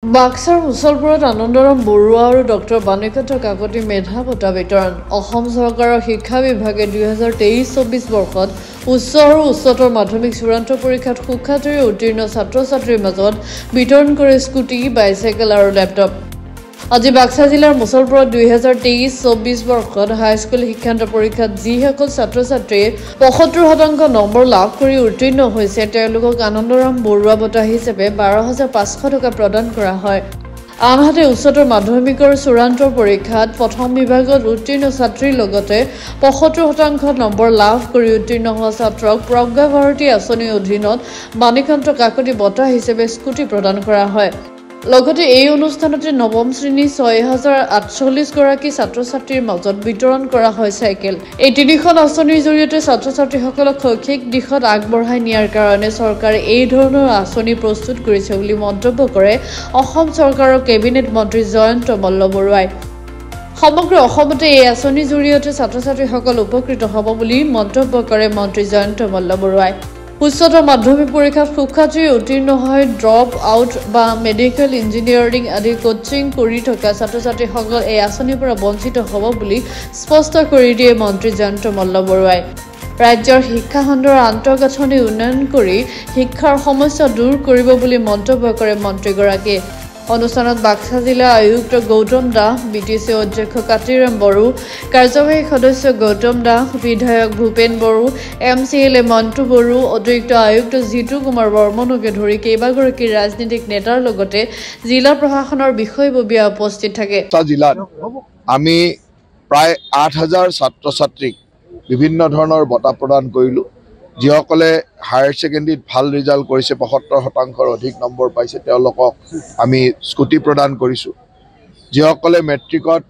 বাক্সাৰ মুছলপুৰত আনন্দৰাম বৰুৱা আৰু ডক্টৰ বাণীকান্ত কাকতি মেধা বঁটা বিতৰণ অসম চৰকাৰৰ শিক্ষা বিভাগে 2023-24 বৰ্ষত উচ্চ আৰু উচ্চতৰ মাধ্যমিক চূড়ান্ত পৰীক্ষাত সুখ্যাতিৰে উত্তীৰ্ণ ছাত্ৰ-ছাত্ৰীৰ মাজত বিতৰণ কৰে স্কুটি, বাইচাইকেল আৰু লেপটপ। আজি বাক্সা জিলাৰ মুছলপুৰত 2023-24 বৰ্ষত হাইস্কুল শিক্ষান্ত পৰীক্ষাত যিসকল ছাত্ৰ-ছাত্ৰীয়ে 75% নম্বৰ লাভ কৰি উত্তীৰ্ণ হৈছে তেওঁলোকক আনন্দৰাম বৰুৱা বঁটা হিচাপে 12,500 টকা প্ৰদান কৰা হয়। আনহাতে উচ্চতৰ মাধ্যমিকৰ চূড়ান্ত পৰীক্ষাত প্ৰথম বিভাগত উত্তীৰ্ণ ছাত্ৰীৰ লগতে 75% নম্বৰ লাভ কৰি উত্তীৰ্ণ হোৱা ছাত্ৰক প্ৰজ্ঞা ভাৰতী আঁচনিৰ অধীনত বাণীকান্ত কাকতি বঁটা হিচাপে স্কুটি প্ৰদান কৰা হয়। লগতে এই অনুষ্ঠানতে নৱম শ্ৰেণী 6,048 গৰাকী ছাত্ৰ-ছাত্ৰীৰ মাজত বিতৰণ কৰা হয় চাইকেল। এই তিনিখন আঁচনিৰ জৰিয়তে ছাত্ৰ-ছাত্ৰীসকলক শৈক্ষিক দিশত আগবঢ়াই নিয়াৰ কাৰণে চৰকাৰে এই ধৰণৰ আঁচনি প্ৰস্তুত কৰিছে বুলি মন্তব্য কৰে অসম চৰকাৰৰ কেবিনেট মন্ত্ৰী জয়ন্ত মল্ল বৰুৱাই। সমগ্ৰ অসমতে এই আঁচনিৰ জৰিয়তে ছাত্ৰ-ছাত্ৰীসকল উপকৃত হ'ব বুলি মন্তব্য কৰে মন্ত্ৰী জয়ন্ত মল্ল বৰুৱাই। উচ্চতৰ মাধ্যমিক পৰীক্ষাত সুখ্যাতিৰে উত্তীৰ্ণ হৈ ড্ৰপ আউট বা মেডিকেল ইঞ্জিনিয়াৰিং আদি কোচিং কৰি থকা ছাত্ৰ-ছাত্ৰীসকল এই আঁচনিৰ পৰা বঞ্চিত হ'ব বুলি স্পষ্ট কৰি দিয়ে মন্ত্ৰী জয়ন্ত মল্ল বৰুৱাই। ৰাজ্যৰ শিক্ষা খণ্ডৰ আন্তঃগাঁথনি উন্নয়ন কৰি শিক্ষাৰ সমস্যা দূৰ কৰিব বুলি মন্তব্য কৰে মন্ত্ৰীগৰাকীয়ে। অনুষ্ঠানত বাক্সা জিলা আয়ুক্ত গৌতম দাস, বিটিচি অধ্যক্ষ কাতিৰাম বড়ো, কাৰ্যবাহী সদস্য গৌতম দাস, বিধায়ক ভূপেন বড়ো, MCLA মন্টু বড়ো, অতিৰিক্ত আয়ুক্ত জিতু কুমাৰ বৰ্মনকে ধৰি কেইবাগৰাকী ৰাজনীতিক নেতাৰ লগতে জিলা প্ৰশাসনৰ বিষয়ববীয়া উপস্থিত থাকে। জিলাত আমি প্ৰায় 8,000 ছাত্ৰ-ছাত্ৰীক বিভিন্ন ধৰণৰ বঁটা প্ৰদান কৰিলোঁ। যিসকলে হায়াৰ ছেকেণ্ডেৰীত ভাল ৰিজাল্ট কৰিছে, 75%ৰ অধিক নম্বৰ পাইছে, তেওঁলোকক আমি স্কুটি প্ৰদান কৰিছোঁ। যিসকলে মেট্ৰিকত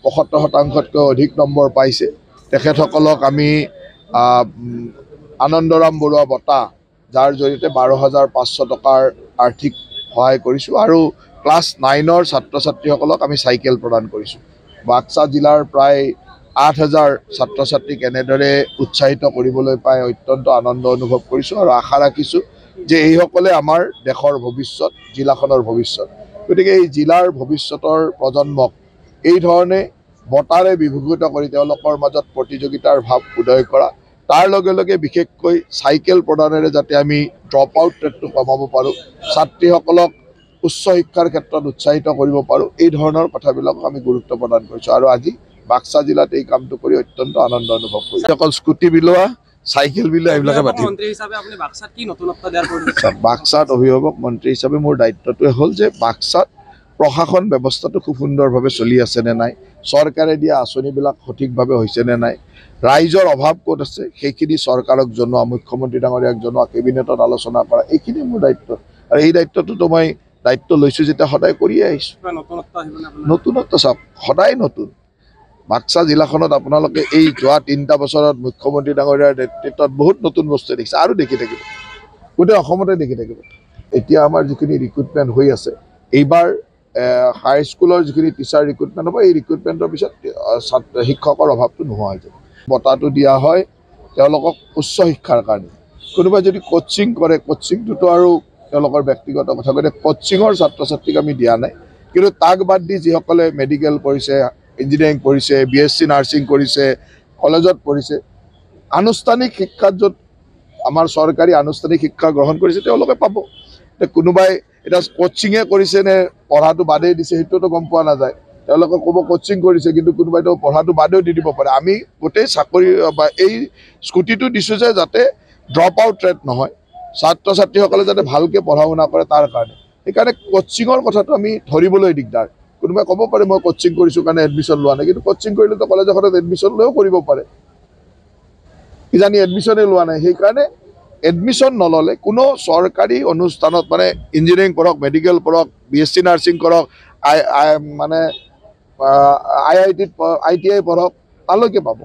75%তকৈ অধিক নম্বৰ পাইছে তেখেতসকলক আমি আনন্দৰাম বৰুৱা বঁটা, যাৰ জৰিয়তে 12,500 টকাৰ আৰ্থিক সহায় কৰিছোঁ আৰু ক্লাছ 9ৰ ছাত্ৰ-ছাত্ৰীসকলক আমি চাইকেল প্ৰদান কৰিছোঁ। বাক্সা জিলাৰ প্ৰায় 8,000 ছাত্ৰ-ছাত্ৰীক এনেদৰে উৎসাহিত কৰিবলৈ পাই অত্যন্ত আনন্দ অনুভৱ কৰিছোঁ আৰু আশা ৰাখিছোঁ যে এইসকলে আমাৰ দেশৰ ভৱিষ্যত, জিলাখনৰ ভৱিষ্যত। গতিকে এই জিলাৰ ভৱিষ্যতৰ প্ৰজন্মক এই ধৰণে বঁটাৰে বিভূষিত কৰি তেওঁলোকৰ মাজত প্ৰতিযোগিতাৰ ভাৱ উদয় কৰা, তাৰ লগে লগে বিশেষকৈ চাইকেল প্ৰদানেৰে যাতে আমি ড্ৰপ আউট ৰেটটো কমাব পাৰোঁ, ছাত্ৰীসকলক উচ্চ শিক্ষাৰ ক্ষেত্ৰত উৎসাহিত কৰিব পাৰোঁ, এই ধৰণৰ কথাবিলাক আমি গুৰুত্ব প্ৰদান কৰিছোঁ আৰু আজি বাক্সা জিলাত এই কামটো কৰি অত্যন্ত আনন্দ অনুভৱ কৰিছোঁ। অকল স্কুটি বিলোৱা, চাইকেল বিলোৱা এইবিলাকে বাতিল। বাক্সাত অভিভাৱক মন্ত্ৰী হিচাপে মোৰ দায়িত্বটোৱে হ'ল যে বাক্সাত প্ৰশাসন ব্যৱস্থাটো খুব সুন্দৰভাৱে চলি আছে নে নাই, চৰকাৰে দিয়া আঁচনিবিলাক সঠিকভাৱে হৈছে নে নাই, ৰাইজৰ অভাৱ ক'ত আছে সেইখিনি চৰকাৰক জনোৱা, মুখ্যমন্ত্ৰী ডাঙৰীয়াক জনোৱা, কেবিনেটত আলোচনা কৰা, এইখিনি মোৰ দায়িত্ব আৰু এই দায়িত্বটোতো মই দায়িত্ব লৈছোঁ যেতিয়া সদায় কৰিয়ে আহিছোঁ। নতুনত্ব চাওক, সদায় নতুন। বাক্সা জিলাখনত আপোনালোকে এই যোৱা 3টা বছৰত মুখ্যমন্ত্ৰী ডাঙৰীয়াৰ নেতৃত্বত বহুত নতুন বস্তু দেখিছে আৰু দেখি থাকিব, গোটেই অসমতে দেখি থাকিব। এতিয়া আমাৰ যিখিনি ৰিক্ৰুটমেণ্ট হৈ আছে, এইবাৰ হাইস্কুলৰ যিখিনি টিচাৰ ৰিক্ৰুটমেণ্ট হ'ব, এই ৰিক্ৰুটমেণ্টৰ পিছত শিক্ষকৰ অভাৱটো নোহোৱা হৈ যাব। বঁটাটো দিয়া হয় তেওঁলোকক উচ্চ শিক্ষাৰ কাৰণে। কোনোবাই যদি কোচিং কৰে, কোচিংটোতো আৰু তেওঁলোকৰ ব্যক্তিগত কথা, গতিকে কোচিঙৰ ছাত্ৰ-ছাত্ৰীক আমি দিয়া নাই, কিন্তু তাক বাদ দি যিসকলে মেডিকেল পঢ়িছে, ইঞ্জিনিয়াৰিং পঢ়িছে, BSc নাৰ্ছিং কৰিছে, কলেজত পঢ়িছে, আনুষ্ঠানিক শিক্ষাত য'ত আমাৰ চৰকাৰী আনুষ্ঠানিক শিক্ষা গ্ৰহণ কৰিছে তেওঁলোকে পাব। কোনোবাই এতিয়া কোচিঙে কৰিছে নে পঢ়াটো বাদেই দিছে সেইটোতো গম পোৱা নাযায়, তেওঁলোকে ক'ব কোচিং কৰিছে, কিন্তু কোনোবাইতো পঢ়াটো বাদেও দি দিব পাৰে। আমি গোটেই চাকৰি বা এই স্কুটিটো দিছোঁ যে যাতে ড্ৰপ আউট ৰেট নহয়, ছাত্ৰ-ছাত্ৰীসকলে যাতে ভালকৈ পঢ়া শুনা কৰে তাৰ কাৰণে। সেইকাৰণে কোচিঙৰ কথাটো আমি ধৰিবলৈ দিগদাৰ। কোনোবাই ক'ব পাৰে মই কোচিং কৰিছোঁ কাৰণে এডমিশ্যন লোৱা নাই, কিন্তু কোচিং কৰিলেতো কলেজ এখনত এডমিশ্যন লৈও কৰিব পাৰে, কিজানি এডমিশ্যনেই লোৱা নাই। সেইকাৰণে এডমিশ্যন নল'লে কোনো চৰকাৰী অনুষ্ঠানত মানে ইঞ্জিনিয়াৰিং পঢ়ক, মেডিকেল পঢ়ক, BSc নাৰ্ছিং কৰক, মানে ITI পঢ়ক, তালৈকে পাব।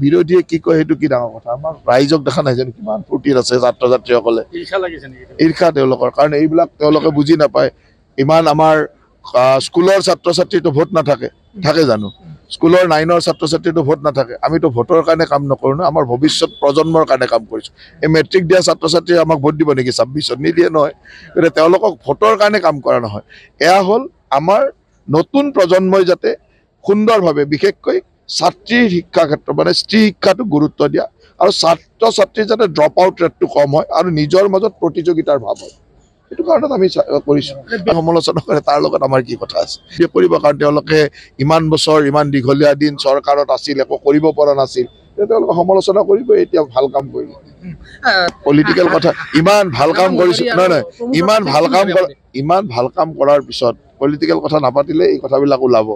বিৰোধীয়ে কি কয় সেইটো কি ডাঙৰ কথা, আমাৰ ৰাইজক দেখা নাই জানো কিমান ফূৰ্তিত আছে ছাত্ৰ-ছাত্ৰীসকলে। ঈৰ্ষা তেওঁলোকৰ, কাৰণ এইবিলাক তেওঁলোকে বুজি নাপায়। ইমান আমাৰ স্কুলৰ ছাত্ৰ-ছাত্ৰীতো ভোট নাথাকে, থাকে জানো? স্কুলৰ 9ৰ ছাত্ৰ ছাত্ৰীটো ভোট নাথাকে আমিতো ভোটৰ কাৰণে কাম নকৰোঁ না আমাৰ ভৱিষ্যত প্ৰজন্মৰ কাৰণে কাম কৰিছোঁ এই মেট্ৰিক দিয়া ছাত্ৰ ছাত্ৰীয়ে আমাক ভোট দিব নেকি 26ত নিদিয়ে নহয় গতিকে তেওঁলোকক ভোটৰ কাৰণে কাম কৰা নহয় এয়া হ'ল আমাৰ নতুন প্ৰজন্মই যাতে সুন্দৰভাৱে বিশেষকৈ ছাত্ৰীৰ শিক্ষা ক্ষেত্ৰ মানে স্ত্ৰী শিক্ষাটো গুৰুত্ব দিয়া আৰু ছাত্ৰ ছাত্ৰীৰ যাতে ড্ৰপ আউট ৰেটটো কম হয় আৰু নিজৰ মাজত প্ৰতিযোগিতাৰ ভাৱ হয় এইটো কাৰণত আমি কৰিছোঁ সমালোচনা কৰে তাৰ লগত আমাৰ কি কথা আছে কৰিব কাৰণ তেওঁলোকে ইমান বছৰ ইমান দীঘলীয়া দিন চৰকাৰত আছিল একো কৰিব পৰা নাছিল তেওঁলোকে সমালোচনা কৰিব এতিয়া ভাল কাম কৰিলে পলিটিকেল কথা ইমান ভাল কাম কৰিছোঁ নহয় ইমান ভাল কাম কৰাৰ পিছত পলিটিকেল কথা নাপাতিলে এই কথাবিলাক ওলাব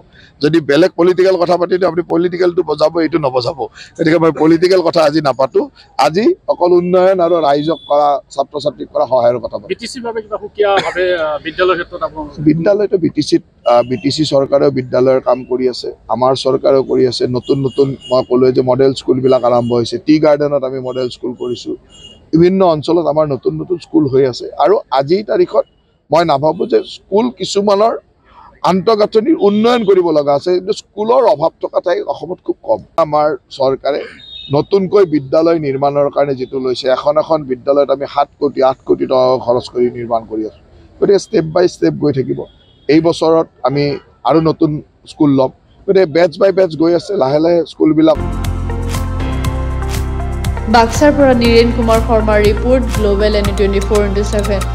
যদি বেলেগ পলিটিকেল কথা পাতি দিওঁ আপুনি পলিটিকেলটো বজাব এইটো নবজাব গতিকে মই পলিটিকেল কথা আজি নাপাতোঁ আজি অকল উন্নয়ন আৰু ৰাইজক কৰা ছাত্ৰ ছাত্ৰীক কৰা সহায়ৰ কথা বিদ্যালয়টো বিটিচি চৰকাৰেও বিদ্যালয়ৰ কাম কৰি আছে আমাৰ চৰকাৰেও কৰি আছে নতুন নতুন মই ক'লোৱে যে মডেল স্কুলবিলাক আৰম্ভ হৈছে টি গাৰ্ডেনত আমি মডেল স্কুল কৰিছোঁ বিভিন্ন অঞ্চলত আমাৰ নতুন নতুন স্কুল হৈ আছে আৰু আজিৰ তাৰিখত মই নাভাবোঁ যে স্কুল কিছুমানৰ আন্তঃগাঁথনিৰ উন্নয়ন কৰিব লগা আছে কিন্তু স্কুলৰ অভাৱ থকা ঠাই অসমত খুব কম আমাৰ চৰকাৰে নতুনকৈ বিদ্যালয় নিৰ্মাণৰ কাৰণে যিটো লৈছে এখন বিদ্যালয়ত আমি 7 কোটি 8 কোটি টকা খৰচ কৰি নিৰ্মাণ কৰি আছোঁ গতিকে ষ্টেপ বাই ষ্টেপ গৈ থাকিব এই বছৰত আমি আৰু নতুন স্কুল ল'ম গতিকে বেচ বাই বেচ গৈ আছে লাহে লাহে স্কুলবিলাক বাক্সাৰ পৰা নীৰেণ কুমাৰ শৰ্মাৰ ৰিপৰ্ট গ্লোবেল N24/7